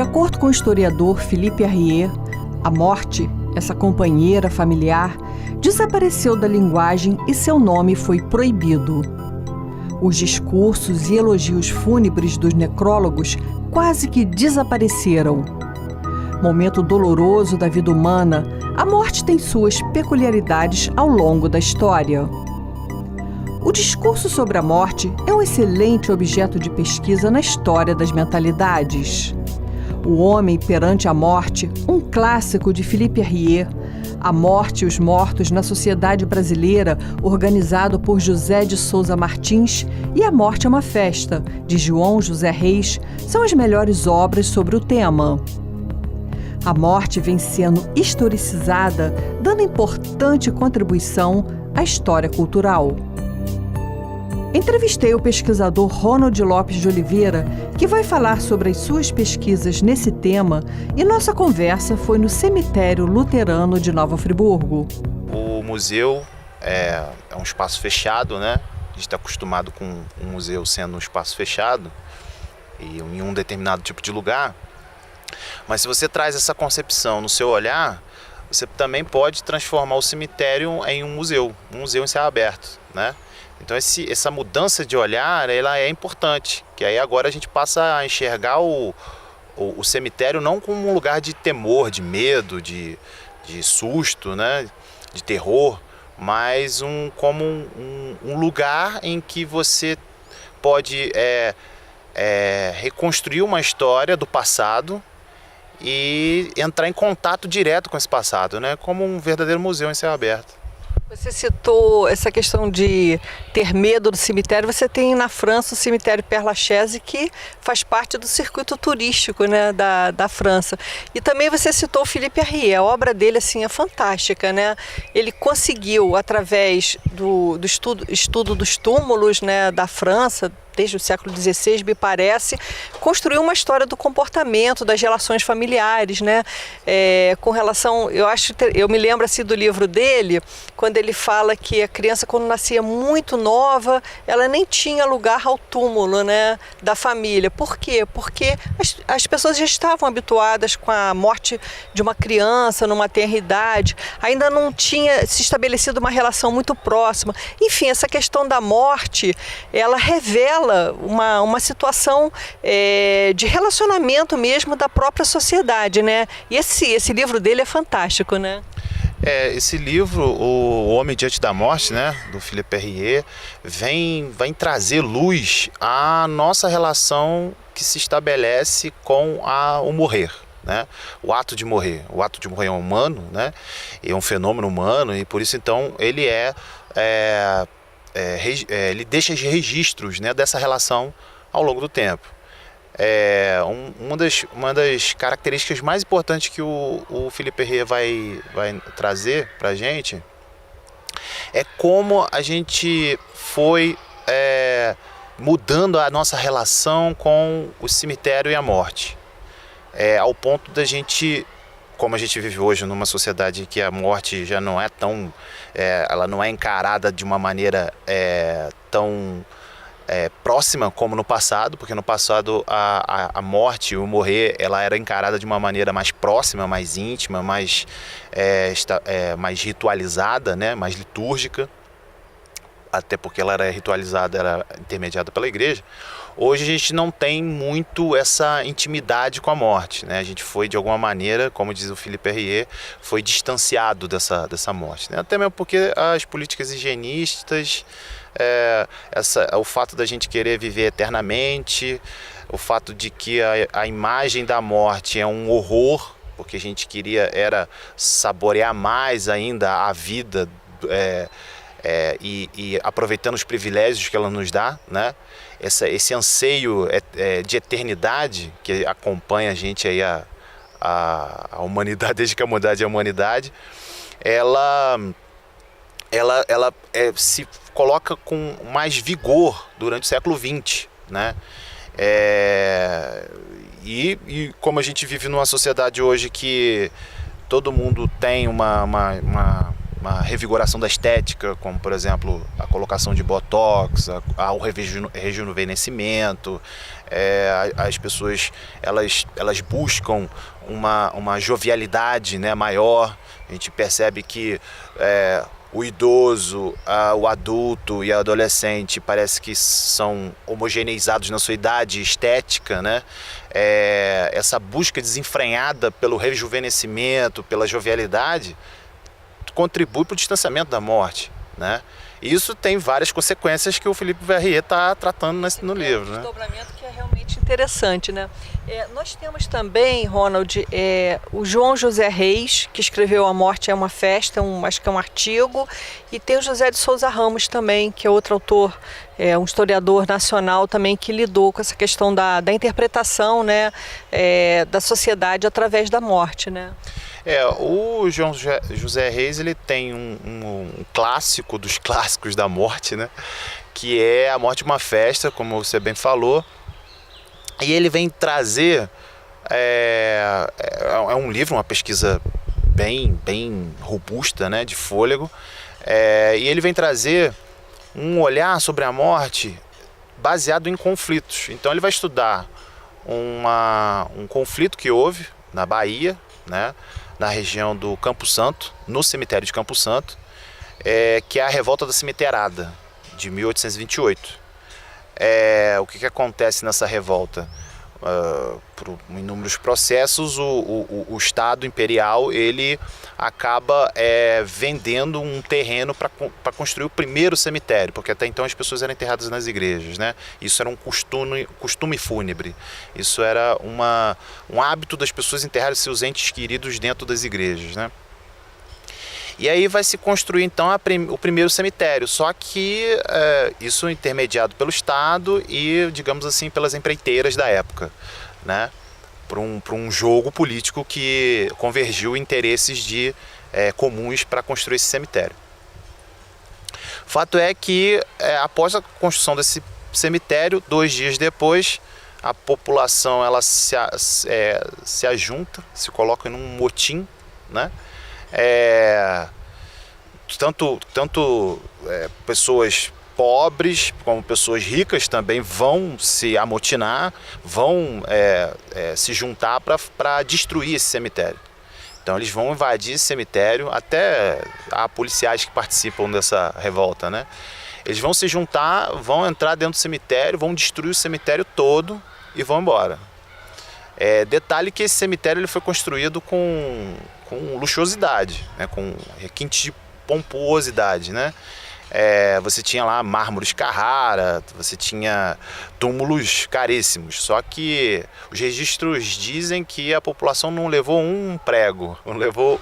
acordo com o historiador Philippe Arrier, a morte, essa companheira familiar, desapareceu da linguagem e seu nome foi proibido. Os discursos e elogios fúnebres dos necrólogos quase que desapareceram. Momento doloroso da vida humana, a morte tem suas peculiaridades ao longo da história. O discurso sobre a morte é um excelente objeto de pesquisa na história das mentalidades. O Homem perante a Morte, um clássico de Philippe Arrier, A Morte e os Mortos na Sociedade Brasileira, organizado por José de Souza Martins, e A Morte é uma Festa, de João José Reis, são as melhores obras sobre o tema. A morte vem sendo historicizada, dando importante contribuição à história cultural. Entrevistei o pesquisador Ronald Lopes de Oliveira, que vai falar sobre as suas pesquisas nesse tema, e nossa conversa foi no Cemitério Luterano de Nova Friburgo. O museu é um espaço fechado, né? A gente está acostumado com um museu sendo um espaço fechado e em um determinado tipo de lugar. Mas se você traz essa concepção no seu olhar, você também pode transformar o cemitério em um museu em céu aberto, né? Então essa mudança de olhar, ela é importante, que aí agora a gente passa a enxergar o cemitério não como um lugar de temor, de medo, de susto, né? De terror, mas como um lugar em que você pode reconstruir uma história do passado e entrar em contato direto com esse passado, né? Como um verdadeiro museu em céu aberto. Você citou essa questão de ter medo do cemitério. Você tem na França o cemitério Père Lachaise, que faz parte do circuito turístico, né, da França. E também você citou o Philippe Arrier. A obra dele assim, é fantástica, né? Ele conseguiu, através do estudo dos túmulos, né, da França, desde o século XVI, me parece, construiu uma história do comportamento, das relações familiares, né? Com relação, eu me lembro assim do livro dele, quando ele fala que a criança, quando nascia muito nova, ela nem tinha lugar ao túmulo, né, da família. Por quê? Porque as pessoas já estavam habituadas com a morte de uma criança numa tenra idade, ainda não tinha se estabelecido uma relação muito próxima. Enfim, essa questão da morte, ela revela uma situação de relacionamento mesmo da própria sociedade, né? E esse livro dele é fantástico, né? Esse livro, O Homem Diante da Morte, né, do Philippe Arrier, vem trazer luz à nossa relação que se estabelece com o morrer, né? O ato de morrer é humano, né? É um fenômeno humano e por isso então ele ele deixa registros, né, dessa relação ao longo do tempo. Uma das características mais importantes que o Philippe Arrier vai trazer para a gente é como a gente foi mudando a nossa relação com o cemitério e a morte, ao ponto da gente, como a gente vive hoje numa sociedade que a morte já não é tão, ela não é encarada de uma maneira tão próxima como no passado, porque no passado a morte, o morrer, ela era encarada de uma maneira mais próxima, mais íntima, mais ritualizada, né? Mais litúrgica, até porque ela era ritualizada, era intermediada pela igreja. Hoje a gente não tem muito essa intimidade com a morte, né? A gente foi, de alguma maneira, como diz o Philippe Arrier, foi distanciado dessa morte, né? Até mesmo porque as políticas higienistas, o fato da gente querer viver eternamente, o fato de que a imagem da morte é um horror, porque a gente queria saborear mais ainda a vida e aproveitando os privilégios que ela nos dá, né? Esse anseio de eternidade que acompanha a gente aí, a humanidade, desde que a humanidade é a humanidade, ela se coloca com mais vigor durante o século XX, né? E como a gente vive numa sociedade hoje que todo mundo tem uma uma revigoração da estética, como por exemplo a colocação de botox, o rejuvenescimento. As pessoas elas buscam uma jovialidade, né, maior. A gente percebe que o idoso, o adulto e o adolescente parece que são homogeneizados na sua idade estética, né? Essa busca desenfreada pelo rejuvenescimento, pela jovialidade, contribui para o distanciamento da morte, né? E isso tem várias consequências que o Philippe Verrier está tratando no livro, um né? desdobramento que é realmente interessante, né? Nós temos também, Ronald, o João José Reis, que escreveu A Morte é uma Festa, acho que é um artigo, e tem o José de Souza Ramos também, que é outro autor, um historiador nacional também, que lidou com essa questão da interpretação, né, da sociedade através da morte, né? O João José Reis, ele tem um clássico dos clássicos da morte, né? Que é A Morte é uma Festa, como você bem falou. E ele vem trazer... É um livro, uma pesquisa bem robusta, né? De fôlego. E ele vem trazer um olhar sobre a morte baseado em conflitos. Então ele vai estudar um conflito que houve na Bahia, né? Na região do Campo Santo, no cemitério de Campo Santo, que é a Revolta da Cemiteirada, de 1828. O que acontece nessa revolta? Por inúmeros processos, o Estado Imperial ele acaba vendendo um terreno para construir o primeiro cemitério, porque até então as pessoas eram enterradas nas igrejas, né? Isso era um costume fúnebre. Isso era um hábito das pessoas enterrarem seus entes queridos dentro das igrejas, né? E aí vai se construir então o primeiro cemitério, só que isso intermediado pelo Estado e, digamos assim, pelas empreiteiras da época, né? Para um jogo político que convergiu interesses comuns para construir esse cemitério. O fato é que após a construção desse cemitério, 2 dias depois, a população ela se ajunta, se coloca num motim, né? Tanto pessoas pobres como pessoas ricas também vão se amotinar, vão se juntar para destruir esse cemitério. Então eles vão invadir esse cemitério, até há policiais que participam dessa revolta, né? Eles vão se juntar, vão entrar dentro do cemitério, vão destruir o cemitério todo e vão embora. Detalhe que esse cemitério ele foi construído com luxuosidade, né? Com requinte de pomposidade, né? Você tinha lá mármores Carrara, você tinha túmulos caríssimos, só que os registros dizem que a população não levou um prego, não levou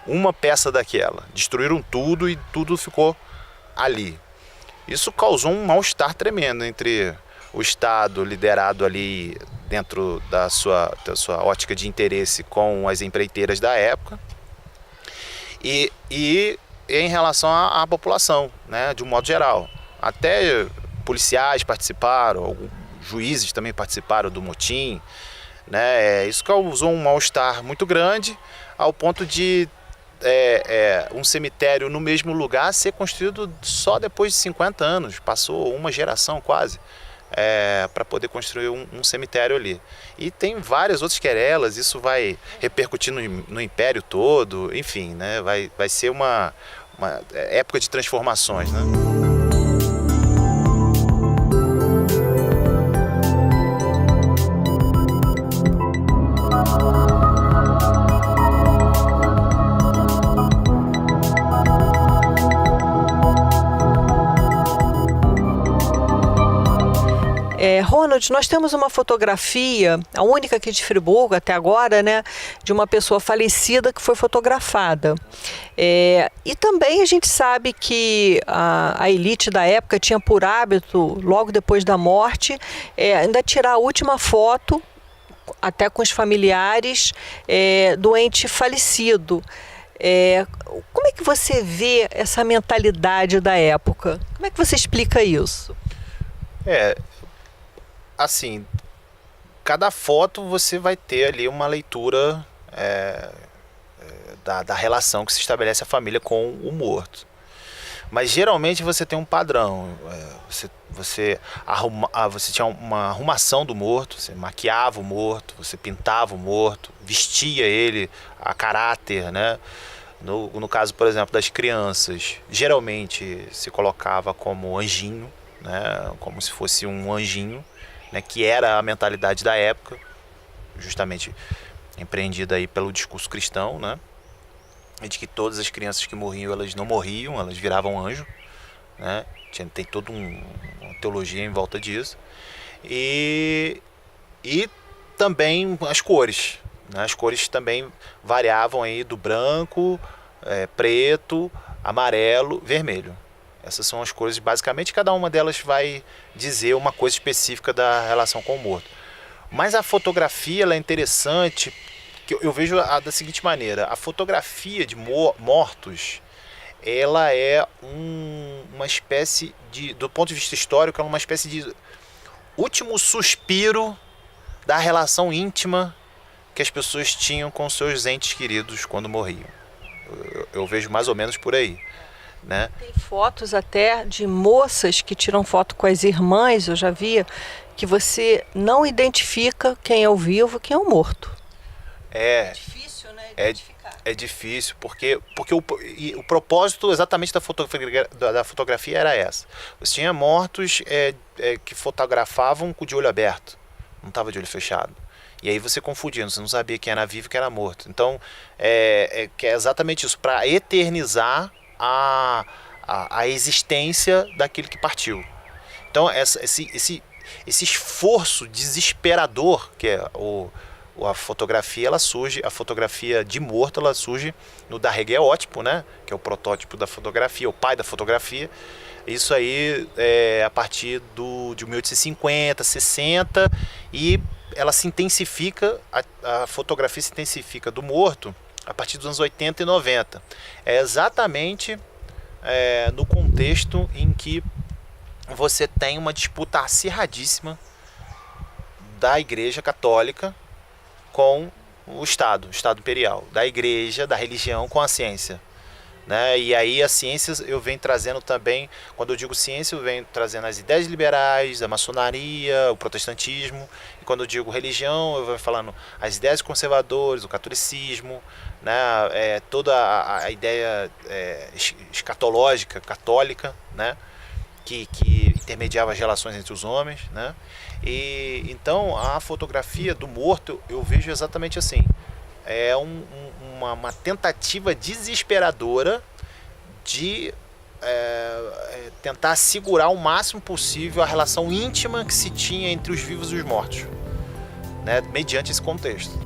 uma peça daquela. Destruíram tudo e tudo ficou ali. Isso causou um mal-estar tremendo entre o Estado, liderado ali dentro da sua ótica de interesse com as empreiteiras da época, e em relação à população, né, de um modo geral. Até policiais participaram, alguns juízes também participaram do motim, né? Isso causou um mal-estar muito grande, ao ponto de um cemitério no mesmo lugar ser construído só depois de 50 anos, passou uma geração quase, para poder construir um cemitério ali. E tem várias outras querelas, isso vai repercutir no império todo, enfim, né? Vai ser uma época de transformações, né? Ronald, nós temos uma fotografia, a única aqui de Friburgo até agora, né, de uma pessoa falecida que foi fotografada. E também a gente sabe que a elite da época tinha por hábito, logo depois da morte, ainda tirar a última foto, até com os familiares, do ente falecido. Como é que você vê essa mentalidade da época? Como é que você explica isso? Assim, cada foto você vai ter ali uma leitura da relação que se estabelece a família com o morto. Mas geralmente você tem um padrão. Você tinha uma arrumação do morto, você maquiava o morto, você pintava o morto, vestia ele a caráter, né? No caso, por exemplo, das crianças, geralmente se colocava como anjinho, né? Como se fosse um anjinho, né? Que era a mentalidade da época, justamente empreendida aí pelo discurso cristão, né? De que todas as crianças que morriam, elas não morriam, elas viravam anjo, né? Tem toda uma teologia em volta disso. E também as cores, né? As cores também variavam aí do branco, preto, amarelo, vermelho. Essas são as cores, basicamente cada uma delas vai dizer uma coisa específica da relação com o morto. Mas a fotografia ela é interessante, que eu vejo da seguinte maneira: a fotografia de mortos, ela é uma espécie de, do ponto de vista histórico, é uma espécie de último suspiro da relação íntima que as pessoas tinham com seus entes queridos quando morriam. Eu vejo mais ou menos por aí, né? Tem fotos até de moças que tiram foto com as irmãs, eu já vi, que você não identifica quem é o vivo e quem é o morto. É difícil, né, identificar. É difícil, porque o propósito exatamente da fotografia era essa. Você tinha mortos que fotografavam de olho aberto, não estava de olho fechado. E aí você confundia, você não sabia quem era vivo e quem era morto. Então, que é exatamente isso, para eternizar a existência daquele que partiu. Então, esse esforço desesperador que é a fotografia, ela surge, a fotografia de morto, ela surge no daguerreótipo, né? Que é o protótipo da fotografia, o pai da fotografia. Isso aí a partir de 1850, 60, e ela se intensifica, a fotografia se intensifica do morto a partir dos anos 80 e 90. É exatamente no contexto em que você tem uma disputa acirradíssima da Igreja Católica com o Estado Imperial, da Igreja, da religião com a ciência, né? E aí a ciência eu venho trazendo também, quando eu digo ciência, eu venho trazendo as ideias liberais, a maçonaria, o protestantismo, e quando eu digo religião, eu venho falando as ideias conservadoras, o catolicismo, né? Toda a ideia escatológica, católica, né? Que intermediava as relações entre os homens, né? E então a fotografia do morto eu vejo exatamente assim. É uma tentativa desesperadora de tentar segurar o máximo possível a relação íntima que se tinha entre os vivos e os mortos, né? Mediante esse contexto.